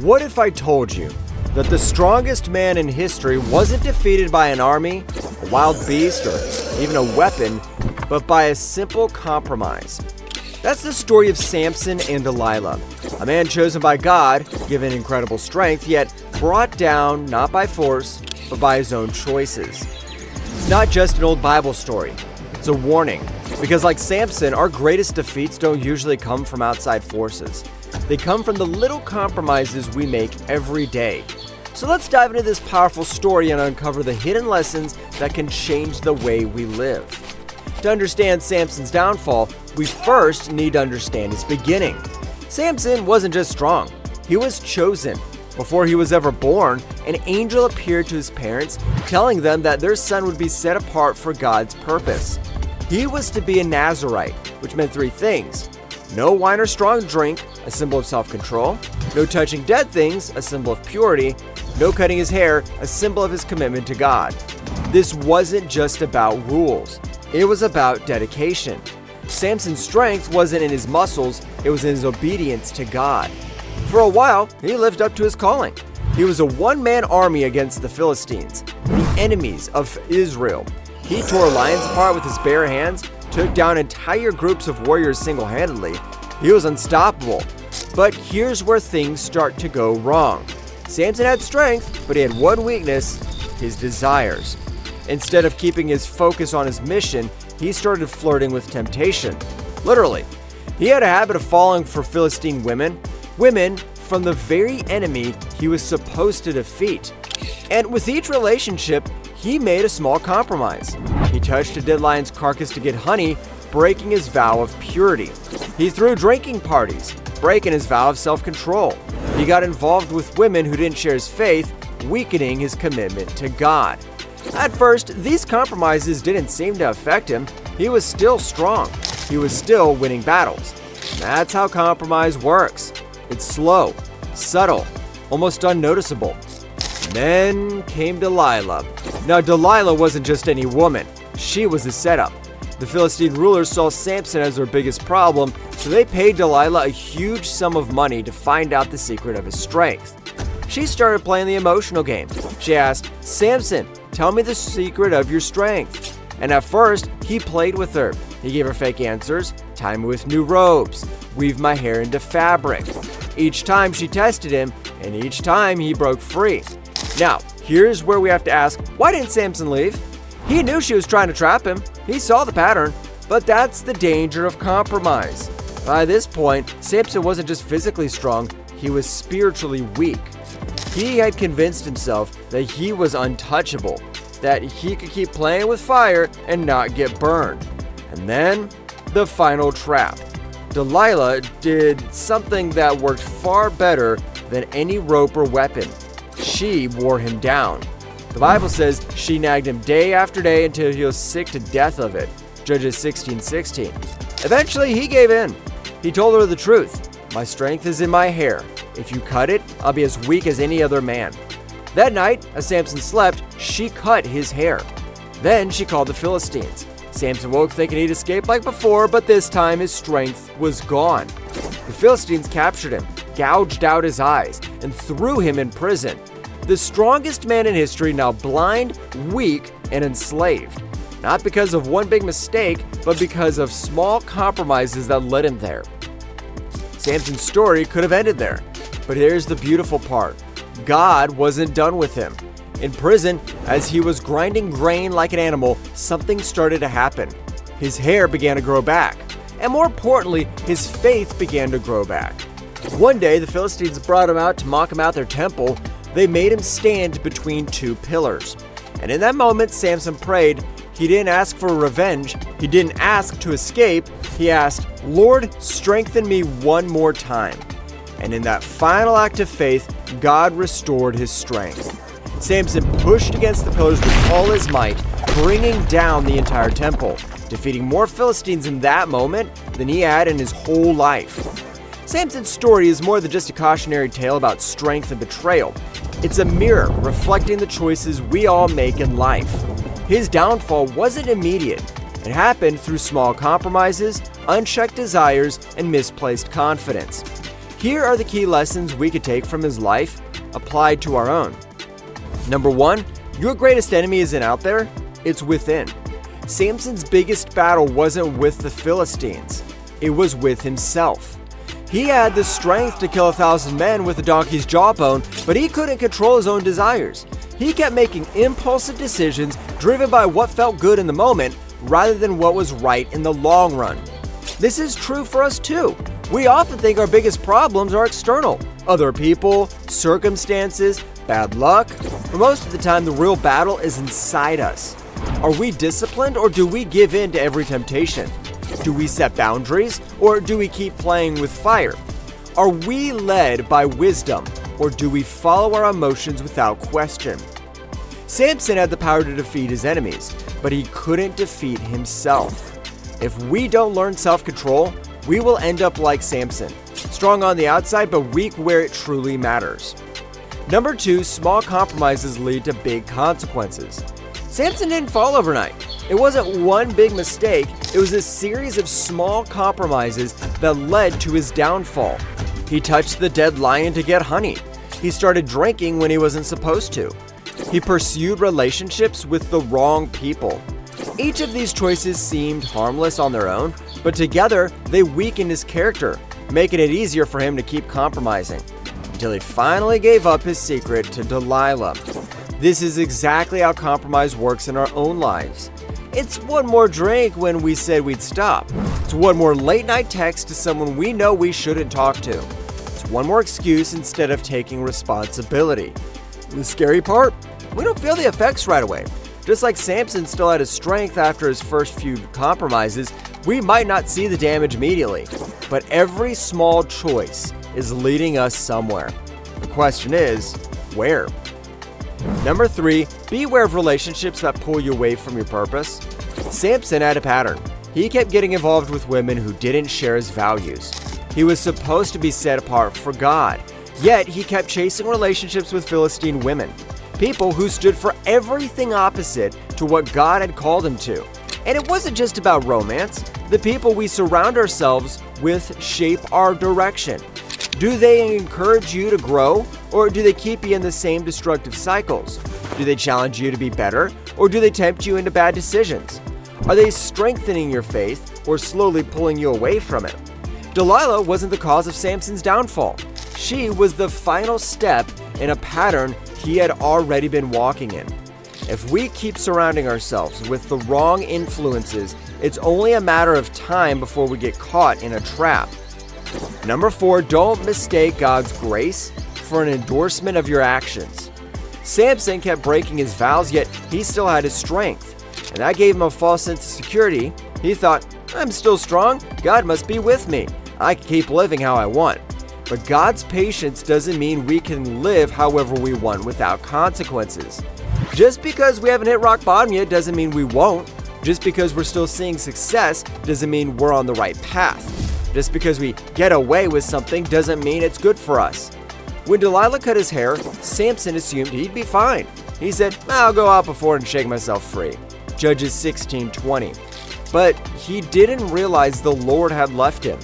What if I told you that the strongest man in history wasn't defeated by an army, a wild beast, or even a weapon, but by a simple compromise? That's the story of Samson and Delilah, a man chosen by God, given incredible strength, yet brought down not by force, but by his own choices. It's not just an old Bible story, it's a warning. Because like Samson, our greatest defeats don't usually come from outside forces. They come from the little compromises we make every day. So let's dive into this powerful story and uncover the hidden lessons that can change the way we live. To understand Samson's downfall, we first need to understand his beginning. Samson wasn't just strong, he was chosen. Before he was ever born, an angel appeared to his parents, telling them that their son would be set apart for God's purpose. He was to be a Nazirite, which meant three things: no wine or strong drink, a symbol of self-control; no touching dead things, a symbol of purity; no cutting his hair, a symbol of his commitment to God. This wasn't just about rules, it was about dedication. Samson's strength wasn't in his muscles, it was in his obedience to God. For a while, he lived up to his calling. He was a one-man army against the Philistines, the enemies of Israel. He tore lions apart with his bare hands, took down entire groups of warriors single-handedly. He was unstoppable. But here's where things start to go wrong. Samson had strength, but he had one weakness: his desires. Instead of keeping his focus on his mission, he started flirting with temptation. Literally. He had a habit of falling for Philistine women from the very enemy he was supposed to defeat. And with each relationship, he made a small compromise. He touched a dead lion's carcass to get honey, breaking his vow of purity. He threw drinking parties, breaking his vow of self-control. He got involved with women who didn't share his faith, weakening his commitment to God. At first, these compromises didn't seem to affect him. He was still strong. He was still winning battles. That's how compromise works. It's slow, subtle, almost unnoticeable. Then came Delilah. Now, Delilah wasn't just any woman. She was a setup. The Philistine rulers saw Samson as their biggest problem, so they paid Delilah a huge sum of money to find out the secret of his strength. She started playing the emotional game. She asked, "Samson, tell me the secret of your strength." And at first, he played with her. He gave her fake answers: tie me with new ropes, weave my hair into fabric. Each time she tested him, and each time he broke free. Now, here's where we have to ask, why didn't Samson leave? He knew she was trying to trap him. He saw the pattern, but that's the danger of compromise. By this point, Samson wasn't just physically strong, he was spiritually weak. He had convinced himself that he was untouchable, that he could keep playing with fire and not get burned. And then, the final trap. Delilah did something that worked far better than any rope or weapon. She wore him down. The Bible says she nagged him day after day until he was sick to death of it. Judges 16:16. Eventually, he gave in. He told her the truth. "My strength is in my hair. If you cut it, I'll be as weak as any other man." That night, as Samson slept, she cut his hair. Then she called the Philistines. Samson woke thinking he'd escaped like before, but this time his strength was gone. The Philistines captured him, gouged out his eyes, and threw him in prison. The strongest man in history now blind, weak, and enslaved. Not because of one big mistake, but because of small compromises that led him there. Samson's story could have ended there. But here's the beautiful part. God wasn't done with him. In prison, as he was grinding grain like an animal, something started to happen. His hair began to grow back. And more importantly, his faith began to grow back. One day, the Philistines brought him out to mock him out their temple. They made him stand between two pillars. And in that moment, Samson prayed. He didn't ask for revenge. He didn't ask to escape. He asked, "Lord, strengthen me one more time." And in that final act of faith, God restored his strength. Samson pushed against the pillars with all his might, bringing down the entire temple, defeating more Philistines in that moment than he had in his whole life. Samson's story is more than just a cautionary tale about strength and betrayal. It's a mirror reflecting the choices we all make in life. His downfall wasn't immediate. It happened through small compromises, unchecked desires, and misplaced confidence. Here are the key lessons we could take from his life applied to our own. Number 1, your greatest enemy isn't out there, it's within. Samson's biggest battle wasn't with the Philistines, it was with himself. He had the strength to kill 1,000 men with a donkey's jawbone, but he couldn't control his own desires. He kept making impulsive decisions driven by what felt good in the moment rather than what was right in the long run. This is true for us too. We often think our biggest problems are external, other people, circumstances, bad luck, but most of the time the real battle is inside us. Are we disciplined or do we give in to every temptation? Do we set boundaries or do we keep playing with fire? Are we led by wisdom or do we follow our emotions without question? Samson had the power to defeat his enemies, but he couldn't defeat himself. If we don't learn self-control, we will end up like Samson, strong on the outside but weak where it truly matters. Number 2, small compromises lead to big consequences. Samson didn't fall overnight. It wasn't one big mistake, it was a series of small compromises that led to his downfall. He touched the dead lion to get honey. He started drinking when he wasn't supposed to. He pursued relationships with the wrong people. Each of these choices seemed harmless on their own, but together they weakened his character, making it easier for him to keep compromising, until he finally gave up his secret to Delilah. This is exactly how compromise works in our own lives. It's one more drink when we said we'd stop. It's one more late night text to someone we know we shouldn't talk to. It's one more excuse instead of taking responsibility. The scary part? We don't feel the effects right away. Just like Samson still had his strength after his first few compromises, we might not see the damage immediately. But every small choice is leading us somewhere. The question is, where? Number 3, beware of relationships that pull you away from your purpose. Samson had a pattern. He kept getting involved with women who didn't share his values. He was supposed to be set apart for God, yet he kept chasing relationships with Philistine women, people who stood for everything opposite to what God had called him to. And it wasn't just about romance. The people we surround ourselves with shape our direction. Do they encourage you to grow, or do they keep you in the same destructive cycles? Do they challenge you to be better, or do they tempt you into bad decisions? Are they strengthening your faith, or slowly pulling you away from it? Delilah wasn't the cause of Samson's downfall. She was the final step in a pattern he had already been walking in. If we keep surrounding ourselves with the wrong influences, it's only a matter of time before we get caught in a trap. Number 4, don't mistake God's grace for an endorsement of your actions. Samson kept breaking his vows, yet he still had his strength, and that gave him a false sense of security. He thought, I'm still strong, God must be with me, I can keep living how I want. But God's patience doesn't mean we can live however we want without consequences. Just because we haven't hit rock bottom yet doesn't mean we won't. Just because we're still seeing success doesn't mean we're on the right path. Just because we get away with something doesn't mean it's good for us. When Delilah cut his hair, Samson assumed he'd be fine. He said, I'll go out before and shake myself free. Judges 16:20. But he didn't realize the Lord had left him.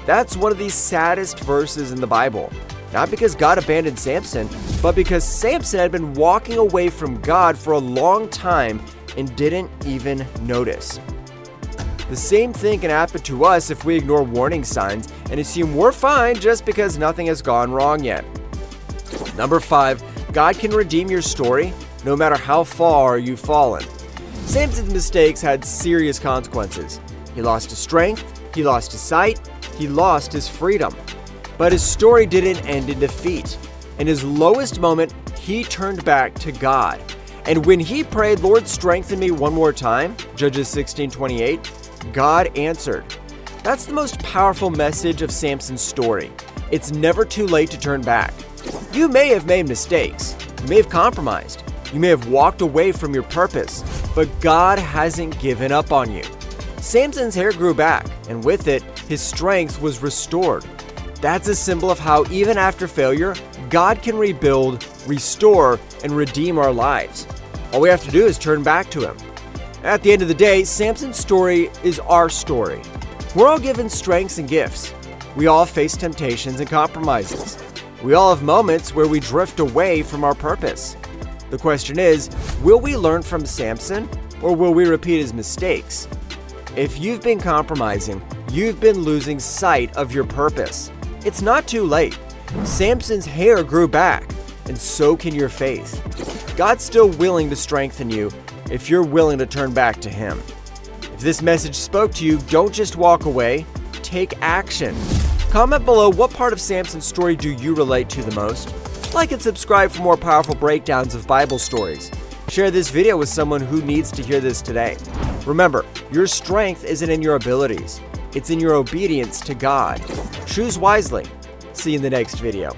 That's one of the saddest verses in the Bible. Not because God abandoned Samson, but because Samson had been walking away from God for a long time and didn't even notice. The same thing can happen to us if we ignore warning signs and assume we're fine just because nothing has gone wrong yet. Number 5, God can redeem your story no matter how far you've fallen. Samson's mistakes had serious consequences. He lost his strength, he lost his sight, he lost his freedom. But his story didn't end in defeat. In his lowest moment, he turned back to God. And when he prayed, Lord, strengthen me one more time, Judges 16:28, God answered. That's the most powerful message of Samson's story. It's never too late to turn back. You may have made mistakes. You may have compromised. You may have walked away from your purpose, but God hasn't given up on you. Samson's hair grew back, and with it, his strength was restored. That's a symbol of how even after failure, God can rebuild, restore, and redeem our lives. All we have to do is turn back to Him. At the end of the day, Samson's story is our story. We're all given strengths and gifts. We all face temptations and compromises. We all have moments where we drift away from our purpose. The question is, will we learn from Samson, or will we repeat his mistakes? If you've been compromising, you've been losing sight of your purpose. It's not too late. Samson's hair grew back, and so can your faith. God's still willing to strengthen you if you're willing to turn back to Him. If this message spoke to you, don't just walk away, take action. Comment below what part of Samson's story do you relate to the most. Like and subscribe for more powerful breakdowns of Bible stories. Share this video with someone who needs to hear this today. Remember, your strength isn't in your abilities. It's in your obedience to God. Choose wisely. See you in the next video.